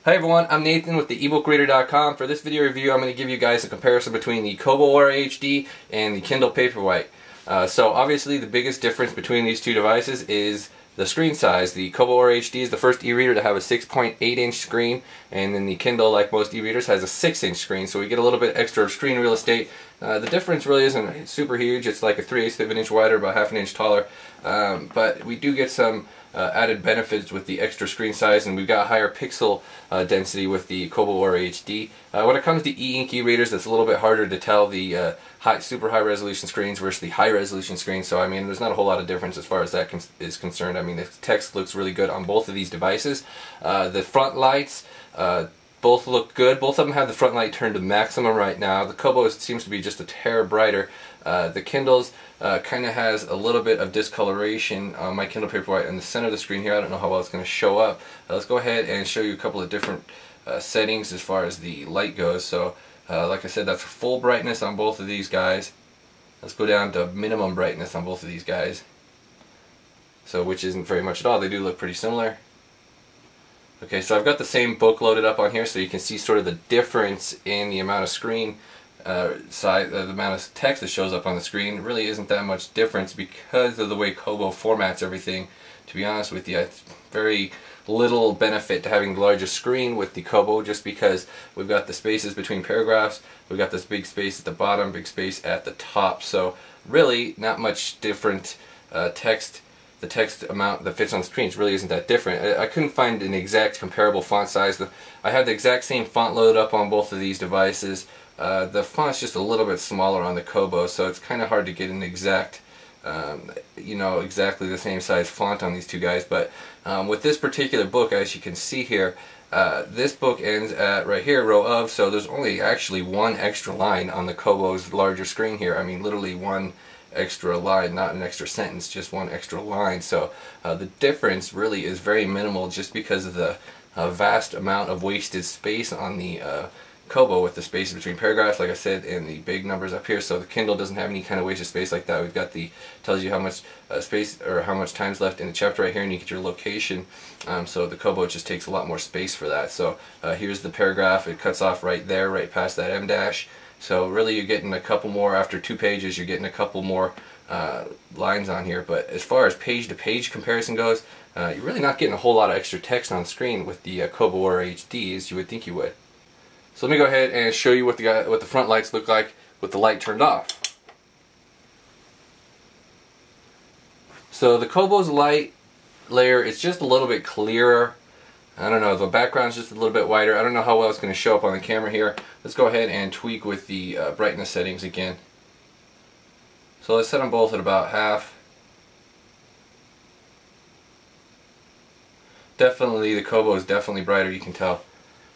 Hi everyone, I'm Nathan with the ebookreader.com. For this video review, I'm going to give you guys a comparison between the Kobo HD and the Kindle Paperwhite. So obviously the biggest difference between these two devices is the screen size. The Kobo HD is the first e-reader to have a 6.8 inch screen, and then the Kindle, like most e-readers, has a 6 inch screen, so we get a little bit extra screen real estate. The difference really isn't super huge. It's like a 3/8 of an inch wider, about half an inch taller, but we do get some added benefits with the extra screen size, and we've got higher pixel density with the Kobo HD. When it comes to e-ink e-readers, it's a little bit harder to tell the super high resolution screens versus the high resolution screens, so I mean there's not a whole lot of difference as far as that is concerned. I mean the text looks really good on both of these devices. The front lights both look good. Both of them have the front light turned to maximum right now. The Kobo seems to be just a hair brighter. The Kindle's kind of has a little bit of discoloration on my Kindle Paperwhite in the center of the screen here. I don't know how well it's going to show up. Let's go ahead and show you a couple of different settings as far as the light goes. So like I said, that's full brightness on both of these guys. Let's go down to minimum brightness on both of these guys. So which isn't very much at all. They do look pretty similar. Okay, so I've got the same book loaded up on here, so you can see sort of the difference in the amount of screen size, the amount of text that shows up on the screen. It really isn't that much difference because of the way Kobo formats everything. To be honest with you, it's very little benefit to having the largest screen with the Kobo, just because we've got the spaces between paragraphs, we've got this big space at the bottom, big space at the top. So really not much different text. The text amount that fits on the screens really isn't that different. I couldn't find an exact comparable font size. I have the exact same font loaded up on both of these devices. The font's just a little bit smaller on the Kobo, so it's kind of hard to get an exact, exactly the same size font on these two guys. But with this particular book, as you can see here, this book ends at right here, row of, so there's only actually one extra line on the Kobo's larger screen here. I mean, literally one extra line, not an extra sentence, just one extra line. So the difference really is very minimal, just because of the vast amount of wasted space on the Kobo, with the spaces between paragraphs, like I said, and the big numbers up here. So the Kindle doesn't have any kind of wasted space like that. We've got tells you how much space or how much time's left in the chapter right here, and you get your location. So the Kobo just takes a lot more space for that. So here's the paragraph. It cuts off right there, right past that M dash. So really you're getting a couple more, after 2 pages, you're getting a couple more lines on here. But as far as page-to-page comparison goes, you're really not getting a whole lot of extra text on screen with the Kobo HD as you would think you would. So let me go ahead and show you what the front lights look like with the light turned off. So the Kobo's light layer is just a little bit clearer. I don't know, the background's just a little bit wider. I don't know how well it's going to show up on the camera here. Let's go ahead and tweak with the brightness settings again. So let's set them both at about half. Definitely, the Kobo is definitely brighter, you can tell.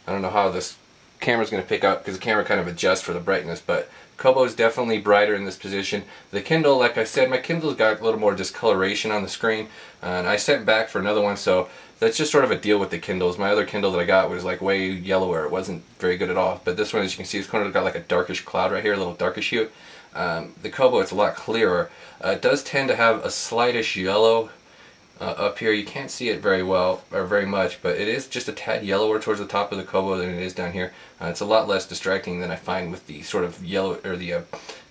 I don't know how this camera's going to pick up, because the camera kind of adjusts for the brightness, but Kobo is definitely brighter in this position. The Kindle, like I said, my Kindle's got a little more discoloration on the screen, and I sent back for another one, so that's just sort of a deal with the Kindles. My other Kindle that I got was like way yellower. It wasn't very good at all. But this one, as you can see, it's kind of got like a darkish cloud right here, a little darkish hue. The Kobo, it's a lot clearer. It does tend to have a slightish yellow up here. You can't see it very well, or very much, but it is just a tad yellower towards the top of the Kobo than it is down here. It's a lot less distracting than I find with the sort of yellow, or the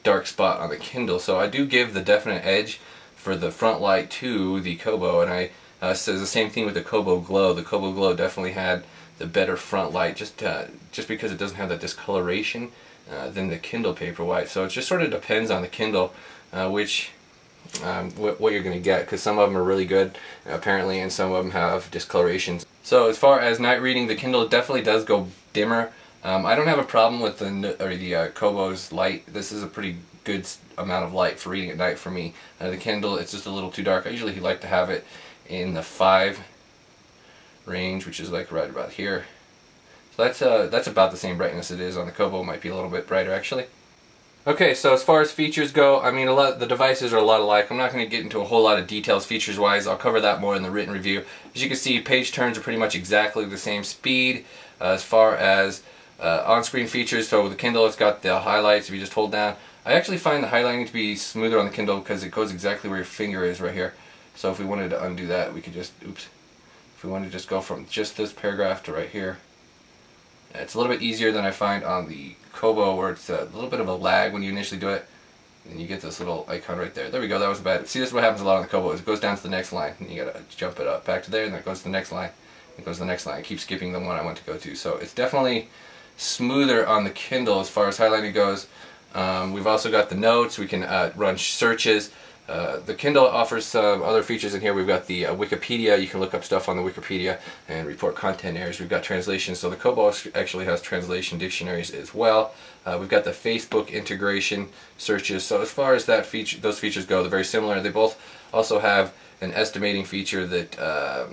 dark spot on the Kindle. So I do give the definite edge for the front light to the Kobo, and I says the same thing with the Kobo Glow. The Kobo Glow definitely had the better front light, just because it doesn't have that discoloration than the Kindle Paperwhite. So it just sort of depends on the Kindle what you're going to get, because some of them are really good apparently, and some of them have discolorations. So as far as night reading, the Kindle definitely does go dimmer. I don't have a problem with the Kobo's light. This is a pretty good amount of light for reading at night for me. The Kindle, it's just a little too dark. I usually like to have it in the 5 range, which is like right about here. So that's about the same brightness it is on the Kobo. It might be a little bit brighter actually. Okay, so as far as features go, I mean, the devices are a lot alike. I'm not going to get into a whole lot of details features wise. I'll cover that more in the written review. As you can see, page turns are pretty much exactly the same speed. As far as on-screen features, so with the Kindle, it's got the highlights. If you just hold down, I actually find the highlighting to be smoother on the Kindle because it goes exactly where your finger is right here. So if we wanted to undo that, we could just, oops, if we wanted to just go from just this paragraph to right here, It's a little bit easier than I find on the Kobo, where it's a little bit of a lag when you initially do it. And you get this little icon right there. There we go, that was bad. See, this is what happens a lot on the Kobo, is it goes down to the next line, and you gotta jump it up back to there, and then it goes to the next line. It goes to the next line. I keep skipping the one I want to go to. So it's definitely smoother on the Kindle as far as highlighting goes. We've also got the notes. We can run searches. The Kindle offers some other features in here. We've got the Wikipedia. You can look up stuff on the Wikipedia and report content errors. We've got translation. So the Kobo actually has translation dictionaries as well. We've got the Facebook integration searches. So as far as that feature, those features go, they're very similar. They both also have an estimating feature that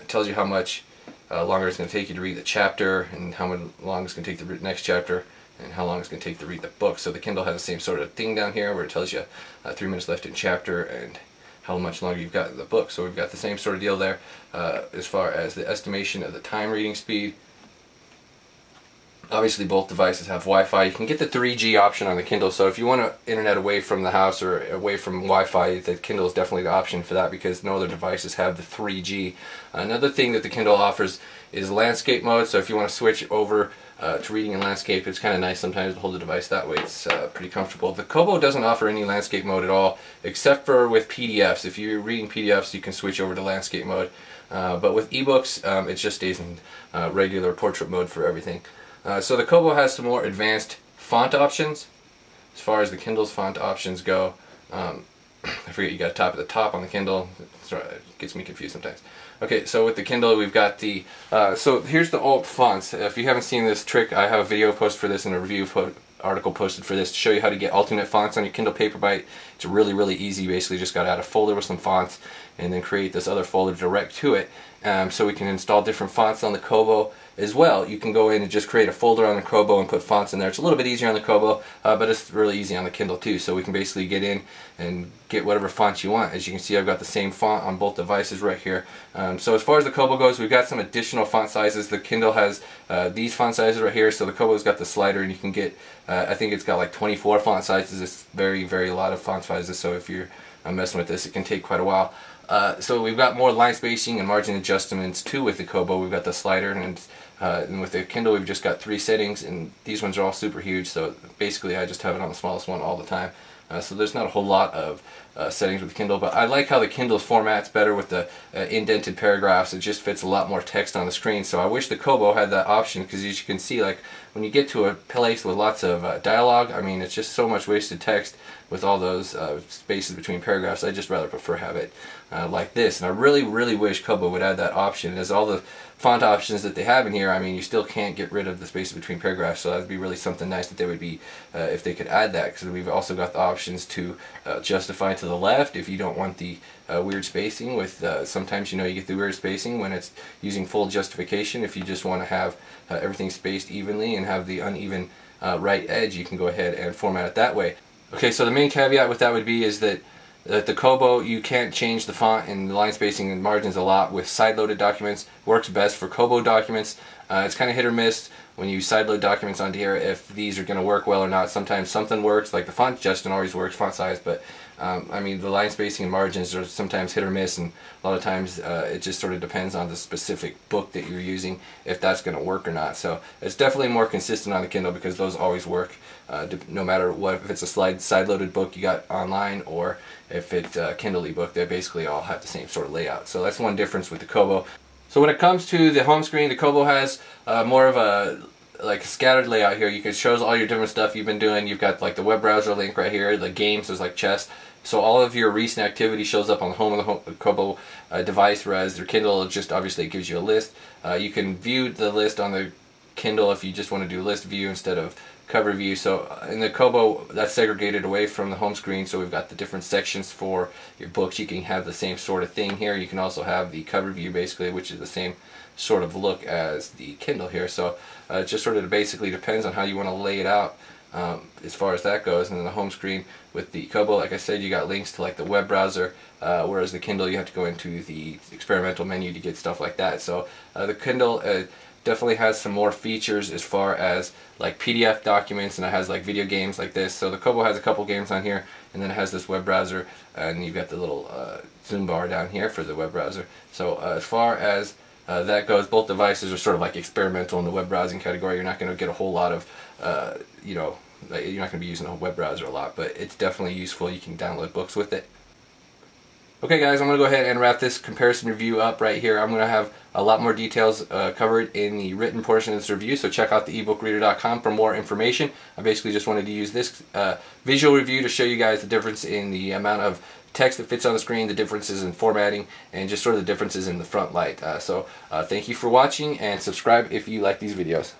tells you how much longer it's going to take you to read the chapter, and how long it's going to take to read the next chapter, and how long it's going to take to read the book. So the Kindle has the same sort of thing down here where it tells you 3 minutes left in chapter and how much longer you've got in the book. So we've got the same sort of deal there as far as the estimation of the time reading speed. Obviously both devices have Wi-Fi. You can get the 3G option on the Kindle, so if you want internet away from the house or away from Wi-Fi, the Kindle is definitely the option for that, because no other devices have the 3G. Another thing that the Kindle offers is landscape mode, so if you want to switch over to reading in landscape, it's kind of nice sometimes to hold the device that way. It's pretty comfortable. The Kobo doesn't offer any landscape mode at all, except for with PDFs. If you're reading PDFs, you can switch over to landscape mode, but with ebooks, it just stays in regular portrait mode for everything. So the Kobo has some more advanced font options. As far as the Kindle's font options go, I forget you got a top at the top on the Kindle. Sorry, it gets me confused sometimes. Okay, so with the Kindle we've got the, so here's the alt fonts. If you haven't seen this trick, I have a video post for this and a review article posted for this to show you how to get alternate fonts on your Kindle Paperwhite. It's really, really easy. Basically just got to add a folder with some fonts and then create this other folder direct to it. So we can install different fonts on the Kobo as well. You can go in and just create a folder on the Kobo and put fonts in there. It's a little bit easier on the Kobo, but it's really easy on the Kindle too. So we can basically get in and get whatever font you want. As you can see, I've got the same font on both devices right here. So as far as the Kobo goes, we've got some additional font sizes. The Kindle has these font sizes right here, so the Kobo's got the slider, and you can get, I think it's got like 24 font sizes. It's very, very a lot of font sizes, so if you're messing with this, it can take quite a while. So we've got more line spacing and margin adjustments too with the Kobo. We've got the slider, and with the Kindle we've just got 3 settings, and these ones are all super huge, so basically I just have it on the smallest one all the time. So there's not a whole lot of settings with the Kindle, but I like how the Kindle's format's better with the indented paragraphs. It just fits a lot more text on the screen, so I wish the Kobo had that option, because as you can see, like when you get to a place with lots of dialogue, I mean, it's just so much wasted text with all those spaces between paragraphs. I just rather prefer have it like this, and I really, really wish Kobo would add that option. As all the font options that they have in here, I mean, you still can't get rid of the spaces between paragraphs, so that would be really something nice that they would be, if they could add that, because we've also got the options to justify to the left if you don't want the weird spacing. With sometimes, you know, you get the weird spacing when it's using full justification. If you just want to have everything spaced evenly and have the uneven right edge, you can go ahead and format it that way. Okay, so the main caveat with that would be is that the Kobo, you can't change the font and the line spacing and margins a lot with side-loaded documents. Works best for Kobo documents. It's kind of hit or miss when you side-load documents onto here if these are going to work well or not. Sometimes something works, like the font adjustment always works, font size, but I mean, the line spacing and margins are sometimes hit or miss, and a lot of times it just sort of depends on the specific book that you're using if that's going to work or not. So it's definitely more consistent on the Kindle, because those always work, no matter what, if it's a side-loaded book you got online or if it's a Kindle ebook. They basically all have the same sort of layout. So that's one difference with the Kobo. So when it comes to the home screen, the Kobo has more of a like a scattered layout here. You can shows all your different stuff you've been doing. You've got like the web browser link right here, the games, there's like chess. So all of your recent activity shows up on the home of the Kobo device, whereas their Kindle just obviously gives you a list. You can view the list on the Kindle if you just want to do list view instead of cover view. So in the Kobo, that's segregated away from the home screen, so we've got the different sections for your books. You can have the same sort of thing here. You can also have the cover view basically, which is the same sort of look as the Kindle here. So it just sort of basically depends on how you want to lay it out as far as that goes. And then the home screen with the Kobo, like I said, you got links to like the web browser, whereas the Kindle you have to go into the experimental menu to get stuff like that. So the Kindle definitely has some more features as far as like PDF documents, and it has like video games like this. So the Kobo has a couple games on here, and then it has this web browser, and you've got the little zoom bar down here for the web browser. So as far as that goes. Both devices are sort of like experimental in the web browsing category. You're not going to get a whole lot of, you know, you're not going to be using a web browser a lot, but it's definitely useful. You can download books with it. Okay guys, I'm going to go ahead and wrap this comparison review up right here. I'm going to have a lot more details covered in the written portion of this review, so check out the ebookreader.com for more information. I basically just wanted to use this visual review to show you guys the difference in the amount of text that fits on the screen, the differences in formatting, and just sort of the differences in the front light. So thank you for watching, and subscribe if you like these videos.